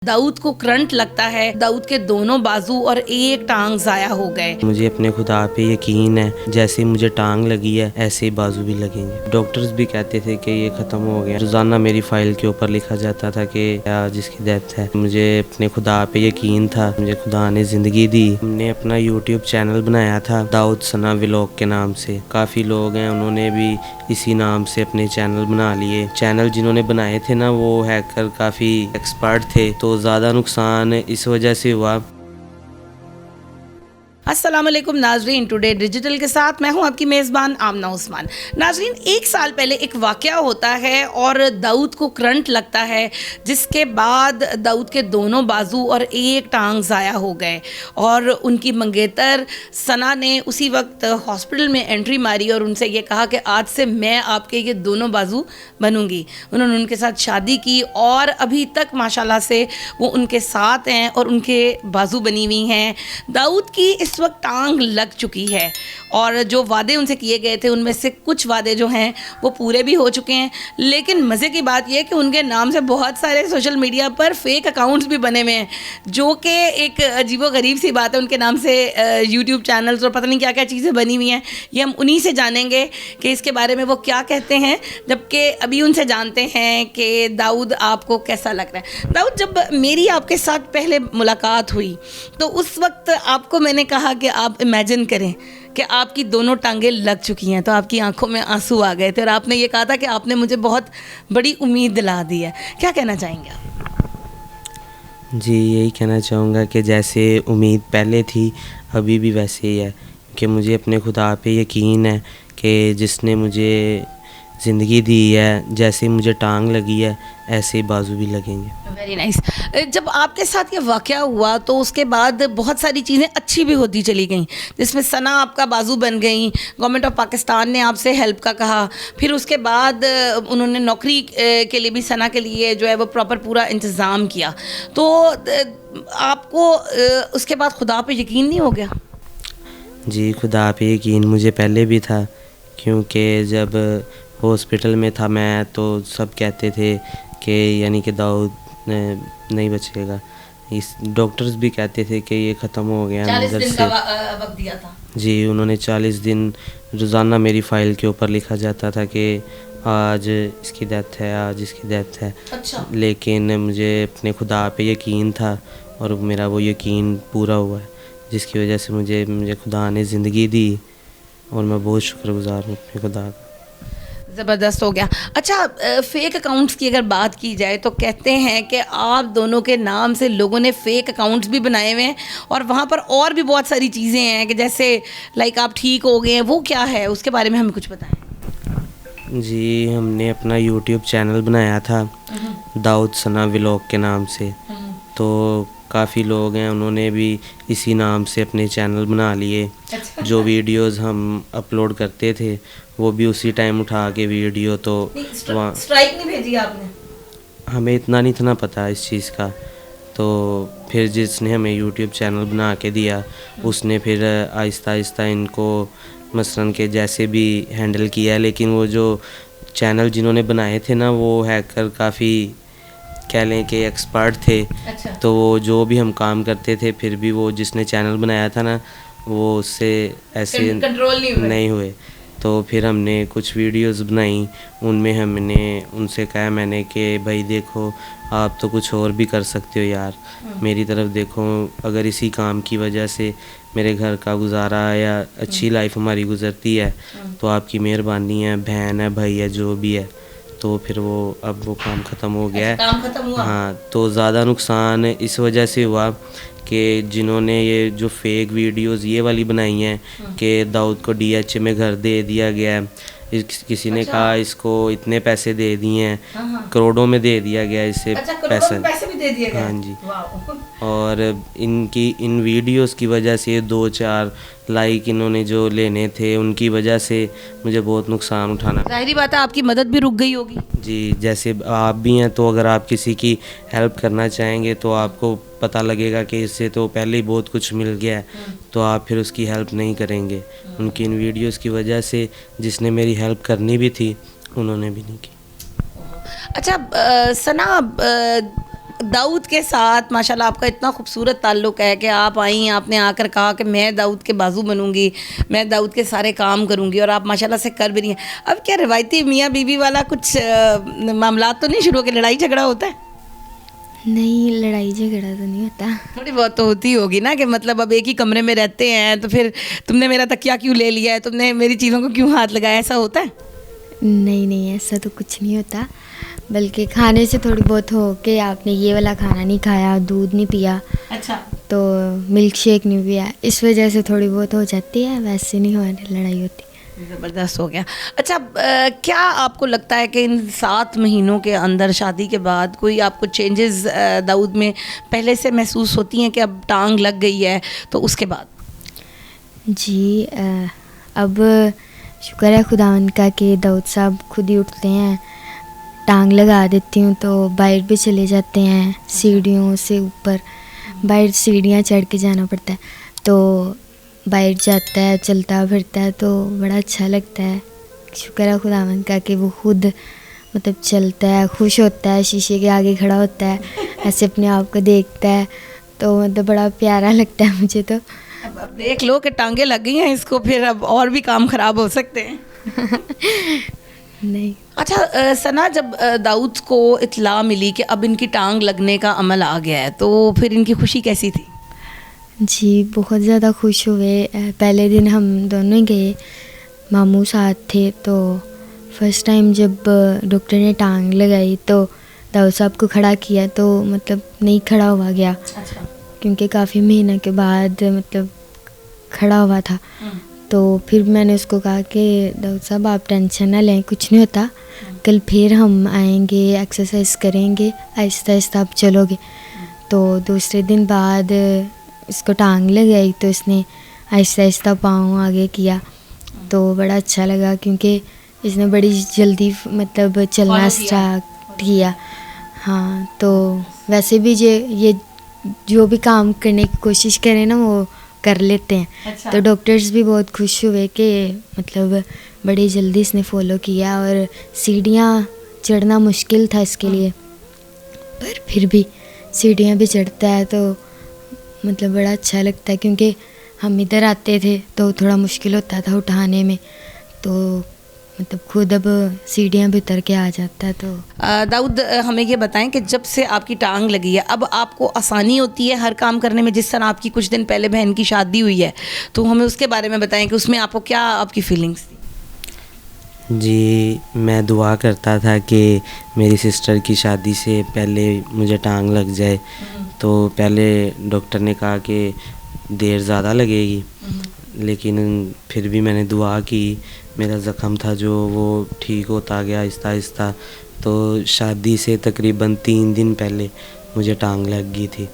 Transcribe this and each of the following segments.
दाऊद को करंट लगता है। दाऊद के दोनों बाजू और एक टांग जाया हो गए। मुझे अपने खुदा पे यकीन है, जैसे मुझे टांग लगी है ऐसे ही बाजू भी लगेंगे। डॉक्टर्स भी कहते थे कि ये ख़त्म हो गया। रोज़ाना मेरी फाइल के ऊपर लिखा जाता था कि आज इसकी डेथ है। मुझे अपने खुदा पे यकीन था, मुझे खुदा ने ज़िंदगी दी। हमने अपना यूट्यूब चैनल बनाया था दाऊद सना व्लॉग के नाम से। काफ़ी लोग हैं, उन्होंने भी इसी नाम से अपने चैनल बना लिए। चैनल जिन्होंने बनाए थे ना, वो हैकर काफ़ी एक्सपर्ट थे, तो ज़्यादा नुकसान इस वजह से हुआ। अस्सलाम वालेकुम नाजरीन, टुडे डिजिटल के साथ मैं हूं आपकी मेज़बान आमना उस्मान। नाजरीन, एक साल पहले एक वाक़या होता है और दाऊद को करंट लगता है, जिसके बाद दाऊद के दोनों बाजू और एक टांग ज़ाया हो गए और उनकी मंगेतर सना ने उसी वक्त हॉस्पिटल में एंट्री मारी और उनसे ये कहा कि आज से मैं आपके ये दोनों बाजू बनूंगी। उन्होंने उनके साथ शादी की और अभी तक माशाल्लाह से वो उनके साथ हैं और उनके बाजू बनी हुई हैं। दाऊद की इस वक्त टांग लग चुकी है और जो वादे उनसे किए गए थे उनमें से कुछ वादे जो हैं वो पूरे भी हो चुके हैं। लेकिन मज़े की बात यह है कि उनके नाम से बहुत सारे सोशल मीडिया पर फेक अकाउंट्स भी बने हुए हैं, जो कि एक अजीबोगरीब सी बात है। उनके नाम से यूट्यूब चैनल्स और पता नहीं क्या क्या चीज़ें बनी हुई हैं। ये हम उन्हीं से जानेंगे कि इसके बारे में वो क्या कहते हैं, जबकि अभी उनसे जानते हैं कि दाऊद आपको कैसा लग रहा है। दाऊद, जब मेरी आपके साथ पहले मुलाकात हुई तो उस वक्त आपको मैंने कहा कि आप इमेजिन करें कि आपकी दोनों टांगें लग चुकी हैं, तो आपकी आंखों में आंसू आ गए थे और आपने ये कहा था कि आपने मुझे बहुत बड़ी उम्मीद दिला दी है। क्या कहना चाहेंगे आप? जी, यही कहना चाहूँगा कि जैसे उम्मीद पहले थी अभी भी वैसे ही है, कि मुझे अपने खुदा पे यकीन है कि जिसने मुझे ज़िंदगी दी है, जैसे मुझे टांग लगी है ऐसे ही बाजू भी लगेंगे। Very nice. जब आपके साथ ये वाक़या हुआ तो उसके बाद बहुत सारी चीज़ें अच्छी भी होती चली गईं, जिसमें सना आपका बाजू बन गई। गवर्नमेंट ऑफ पाकिस्तान ने आपसे हेल्प का कहा, फिर उसके बाद उन्होंने नौकरी के लिए भी सना के लिए जो है वो प्रॉपर पूरा इंतज़ाम किया। तो आपको उसके बाद खुदा पे यकीन नहीं हो गया? जी, खुदा पे यकीन मुझे पहले भी था, क्योंकि जब हॉस्पिटल में था मैं तो सब कहते थे कि यानी कि दाऊद नहीं बचेगा। इस डॉक्टर्स भी कहते थे कि ये ख़त्म हो गया 40 अंदर दिन से। का वक्त दिया था। जी, उन्होंने 40 दिन रोज़ाना मेरी फ़ाइल के ऊपर लिखा जाता था कि आज इसकी डेथ है, आज इसकी डेथ है। अच्छा। लेकिन मुझे अपने खुदा पे यकीन था और मेरा वो यकीन पूरा हुआ है, जिसकी वजह से मुझे खुदा ने ज़िंदगी दी और मैं बहुत शुक्रगुज़ार हूँ अपने खुदा का। ज़बरदस्त हो गया। अच्छा, फ़ेक अकाउंट्स की अगर बात की जाए तो कहते हैं कि आप दोनों के नाम से लोगों ने फ़ेक अकाउंट्स भी बनाए हुए हैं और वहाँ पर और भी बहुत सारी चीज़ें हैं कि जैसे लाइक आप ठीक हो गए हैं, वो क्या है? उसके बारे में हमें कुछ बताएं। जी, हमने अपना यूट्यूब चैनल बनाया था दाऊद सना व्लॉग के नाम से। तो काफ़ी लोग हैं, उन्होंने भी इसी नाम से अपने चैनल बना लिए। अच्छा। जो वीडियोस हम अपलोड करते थे वो भी उसी टाइम उठा के वीडियो, तो वहाँ स्ट्राइक नहीं भेजी आपने? हमें इतना नहीं था ना पता इस चीज़ का। तो फिर जिसने हमें यूट्यूब चैनल बना के दिया उसने फिर आहिस्ता आहिस्ता इनको मसलन के जैसे भी हैंडल किया। लेकिन वो जो चैनल जिन्होंने बनाए थे ना, वो हैकर काफ़ी कह लें कि एक्सपर्ट थे। अच्छा। तो वो जो भी हम काम करते थे फिर भी वो जिसने चैनल बनाया था ना, वो उससे ऐसे कंट्रोल नहीं हुए। तो फिर हमने कुछ वीडियोस बनाई, उनमें हमने उनसे कहा मैंने कि भाई देखो, आप तो कुछ और भी कर सकते हो यार, मेरी तरफ देखो। अगर इसी काम की वजह से मेरे घर का गुजारा या अच्छी लाइफ हमारी गुजरती है तो आपकी मेहरबानी है, बहन है, भाई है, जो भी है। तो फिर अब वो काम ख़त्म हो गया है। काम खत्म हुआ? हाँ, तो ज़्यादा नुकसान इस वजह से हुआ कि जिन्होंने ये जो फेक वीडियोस ये वाली बनाई हैं कि दाऊद को DH में घर दे दिया गया है, किसी ने कहा इसको इतने पैसे दे दिए हैं, करोड़ों में दे दिया गया इससे पैसे भी दे दिए गए? हाँ जी। वाह। और इन वीडियोस की वजह से 2-4 लाइक इन्होंने जो लेने थे उनकी वजह से मुझे बहुत नुकसान उठाना। जाहिर बात है आपकी मदद भी रुक गई होगी। जी, जैसे आप भी हैं, तो अगर आप किसी की हेल्प करना चाहेंगे तो आपको पता लगेगा कि इससे तो पहले ही बहुत कुछ मिल गया है, तो आप फिर उसकी हेल्प नहीं करेंगे। उनकी इन वीडियोस की वजह से जिसने मेरी हेल्प करनी भी थी उन्होंने भी नहीं की। अच्छा, सना, दाऊद के साथ माशाल्लाह आपका इतना खूबसूरत ताल्लुक़ है कि आप आई, आपने आकर कहा कि मैं दाऊद के बाजू बनूंगी, मैं दाऊद के सारे काम करूंगी, और आप माशाल्लाह से कर भी रही हैं। अब क्या रिवायती मियाँ बीवी वाला कुछ मामला तो नहीं शुरू हो के लड़ाई झगड़ा होता है? नहीं, लड़ाई झगड़ा तो नहीं होता। थोड़ी बहुत तो होती होगी ना, कि मतलब अब एक ही कमरे में रहते हैं तो फिर तुमने मेरा तकिया क्यों ले लिया है, तुमने मेरी चीज़ों को क्यों हाथ लगाया, ऐसा होता है? नहीं नहीं, ऐसा तो कुछ नहीं होता, बल्कि खाने से थोड़ी बहुत हो कि आपने ये वाला खाना नहीं खाया, दूध नहीं पिया, अच्छा, तो मिल्क शेक नहीं पिया, इस वजह से थोड़ी बहुत हो जाती है, वैसे नहीं हो लड़ाई होती। ज़बरदस्त हो गया। अच्छा, क्या आपको लगता है कि इन 7 महीनों के अंदर शादी के बाद कोई आपको चेंजेस दाऊद में पहले से महसूस होती हैं कि अब टांग लग गई है, तो उसके बाद? जी, अब शुक्र है खुदावंद का कि दाऊद साहब खुद ही उठते हैं, टांग लगा देती हूँ तो बाहर भी चले जाते हैं, सीढ़ियों से ऊपर, बाहर सीढ़ियाँ चढ़ के जाना पड़ता है, तो बाहर जाता है, चलता फिरता है, तो बड़ा अच्छा लगता है। शुक्र है खुदावंद का कि वो खुद मतलब चलता है, खुश होता है, शीशे के आगे खड़ा होता है, ऐसे अपने आप को देखता है, तो मतलब बड़ा प्यारा लगता है मुझे। तो अब देख लो कि टांगे लग गई हैं इसको, फिर अब और भी काम ख़राब हो सकते हैं। नहीं। अच्छा सना, जब दाऊद को इत्तला मिली कि अब इनकी टांग लगने का अमल आ गया है, तो फिर इनकी खुशी कैसी थी? जी, बहुत ज़्यादा खुश हुए। पहले दिन हम दोनों ही गए, मामू साथ थे, तो फर्स्ट टाइम जब डॉक्टर ने टांग लगाई तो दाऊद साहब को खड़ा किया, तो मतलब नहीं खड़ा हुआ गया। अच्छा। क्योंकि काफ़ी महीने के बाद मतलब खड़ा हुआ था, तो फिर मैंने उसको कहा कि दाऊद साहब आप टेंशन ना लें, कुछ नहीं होता, कल फिर हम आएंगे, एक्सरसाइज करेंगे, आहिस्ता आहिस्ता आप चलोगे। तो दूसरे दिन बाद इसको टांग लगाई तो इसने आहिस्ता आहिस्ता पाँव आगे किया, तो बड़ा अच्छा लगा, क्योंकि इसने बड़ी जल्दी मतलब चलना स्टार्ट किया। हाँ, तो वैसे भी ये जो भी काम करने की कोशिश करें ना, वो कर लेते हैं। अच्छा। तो डॉक्टर्स भी बहुत खुश हुए कि मतलब बड़ी जल्दी इसने फॉलो किया, और सीढ़ियाँ चढ़ना मुश्किल था इसके लिए, पर फिर भी सीढ़ियाँ भी चढ़ता है, तो मतलब बड़ा अच्छा लगता है, क्योंकि हम इधर आते थे तो थोड़ा मुश्किल होता था उठाने में, तो मतलब खुद अब सीढ़ियाँ भी उतर के आ जाता है। तो दाऊद, हमें ये बताएं कि जब से आपकी टांग लगी है, अब आपको आसानी होती है हर काम करने में? जिस तरह आपकी कुछ दिन पहले बहन की शादी हुई है, तो हमें उसके बारे में बताएं कि उसमें आपको क्या आपकी फीलिंग्स थी? जी, मैं दुआ करता था कि मेरी सिस्टर की शादी से पहले मुझे टांग लग जाए, तो पहले डॉक्टर ने कहा कि देर ज़्यादा लगेगी, लेकिन फिर भी मैंने दुआ की, मेरा ज़ख़म था जो वो ठीक होता गया आहिस्ता आहिस्ता, तो शादी से तकरीबन 3 दिन पहले मुझे टांग लग गई थी,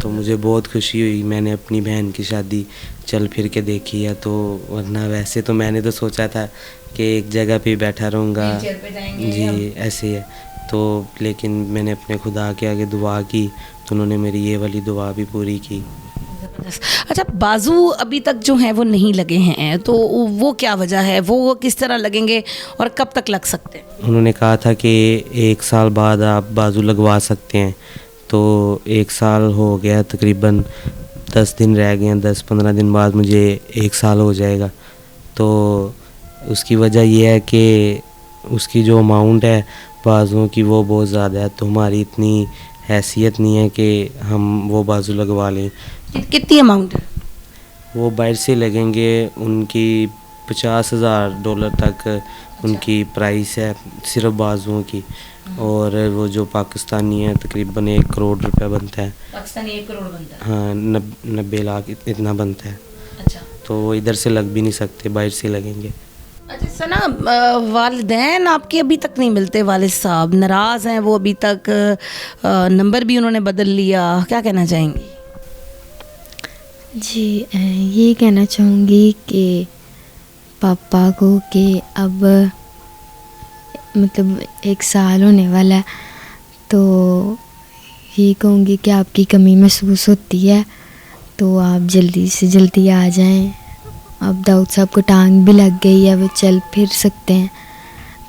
तो मुझे बहुत खुशी हुई। मैंने अपनी बहन की शादी चल फिर के देखी है, तो वरना वैसे तो मैंने तो सोचा था कि एक जगह पे बैठा रहूँगा, जी ऐसे है, तो लेकिन मैंने अपने खुदा के आगे दुआ की, तो उन्होंने मेरी ये वाली दुआ भी पूरी की। अच्छा, बाजू अभी तक जो हैं वो नहीं लगे हैं, तो वो क्या वजह है, वो किस तरह लगेंगे और कब तक लग सकते हैं? उन्होंने कहा था कि 1 साल बाद आप बाजू लगवा सकते हैं, तो 1 साल हो गया, तकरीबन 10 दिन रह गए हैं, 10-15 दिन बाद मुझे 1 साल हो जाएगा। तो उसकी वजह ये है कि उसकी जो अमाउंट है बाजुओं की वो बहुत ज़्यादा है, तो हमारी इतनी हैसियत नहीं है कि हम वो बाजू लगवा लें। कितनी अमाउंट है? वो बाहर से लगेंगे, उनकी $50,000 तक उनकी प्राइस है सिर्फ बाजुओं की, और वो जो पाकिस्तानी है तकरीबन 1 करोड़ रुपया बनता है। पाकिस्तानी 1 करोड़ बनता है? हाँ, 90 लाख इतना बनता है। अच्छा, तो वो इधर से लग भी नहीं सकते, बाहर से लगेंगे। अच्छा सना, वालिदैन आपके अभी तक नहीं मिलते, वालिद साहब नाराज़ हैं, वो अभी तक नंबर भी उन्होंने बदल लिया, क्या कहना चाहेंगी? जी, ये कहना चाहूँगी कि पापा को कि अब मतलब 1 साल होने वाला है, तो ये कहूँगी कि आपकी कमी महसूस होती है, तो आप जल्दी से जल्दी आ जाएं। अब दाऊद साहब को टांग भी लग गई है, वो चल फिर सकते हैं,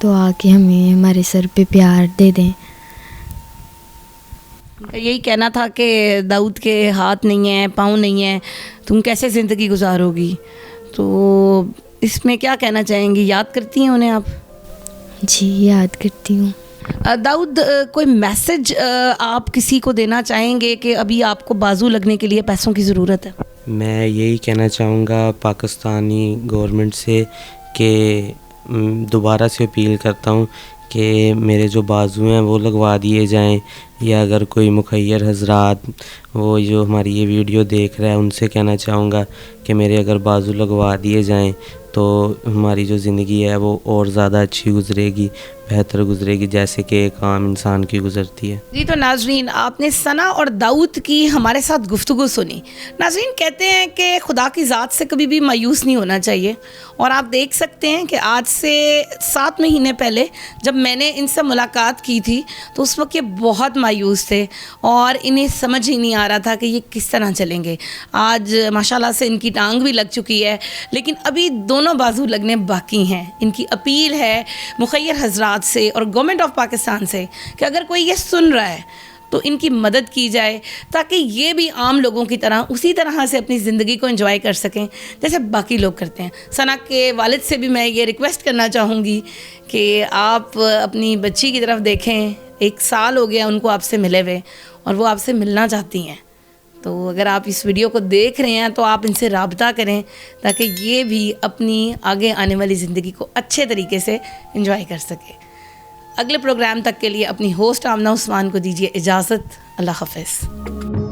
तो आके हमें हमारे सर पे प्यार दे दें। उनका यही कहना था कि दाऊद के हाथ नहीं है, पाँव नहीं है, तुम कैसे ज़िंदगी गुजारोगी। तो इसमें क्या कहना चाहेंगी, याद करती हैं उन्हें आप? जी याद करती हूँ। दाऊद, कोई मैसेज आप किसी को देना चाहेंगे कि अभी आपको बाजू लगने के लिए पैसों की ज़रूरत है? मैं यही कहना चाहूँगा पाकिस्तानी गवर्नमेंट से कि दोबारा से अपील करता हूँ कि मेरे जो बाजू हैं वो लगवा दिए जाएं, या अगर कोई मुखैर हजरात वो जो हमारी ये वीडियो देख रहा है उनसे कहना चाहूँगा कि मेरे अगर बाजू लगवा दिए जाएं तो हमारी जो ज़िंदगी है वो और ज़्यादा अच्छी गुजरेगी, बेहतर गुजरेगी, जैसे कि एक आम इंसान की गुजरती है। जी, तो नाजरीन, आपने सना और दाऊद की हमारे साथ गुफ्तगू सुनी। नाजरीन, कहते हैं कि खुदा की ज़ात से कभी भी मायूस नहीं होना चाहिए, और आप देख सकते हैं कि आज से 7 महीने पहले जब मैंने इनसे मुलाकात की थी तो उस वक्त ये बहुत मायूस थे और इन्हें समझ ही नहीं आ रहा था कि ये किस तरह चलेंगे। आज माशाल्लाह से इनकी टांग भी लग चुकी है, लेकिन अभी दोनों बाजू लगने बाकी हैं। इनकी अपील है मुखैर हजरात से और गवर्नमेंट ऑफ पाकिस्तान से कि अगर कोई ये सुन रहा है तो इनकी मदद की जाए, ताकि ये भी आम लोगों की तरह उसी तरह से अपनी ज़िंदगी को एंजॉय कर सकें जैसे बाकी लोग करते हैं। सना के वालिद से भी मैं ये रिक्वेस्ट करना चाहूँगी कि आप अपनी बच्ची की तरफ देखें। 1 साल हो गया उनको आपसे मिले हुए और वो आपसे मिलना चाहती हैं। तो अगर आप इस वीडियो को देख रहे हैं तो आप इनसे राब्ता करें ताकि ये भी अपनी आगे आने वाली ज़िंदगी को अच्छे तरीके से एंजॉय कर सके। अगले प्रोग्राम तक के लिए अपनी होस्ट आमना उस्मान को दीजिए इजाज़त। अल्लाह हाफ़िज़।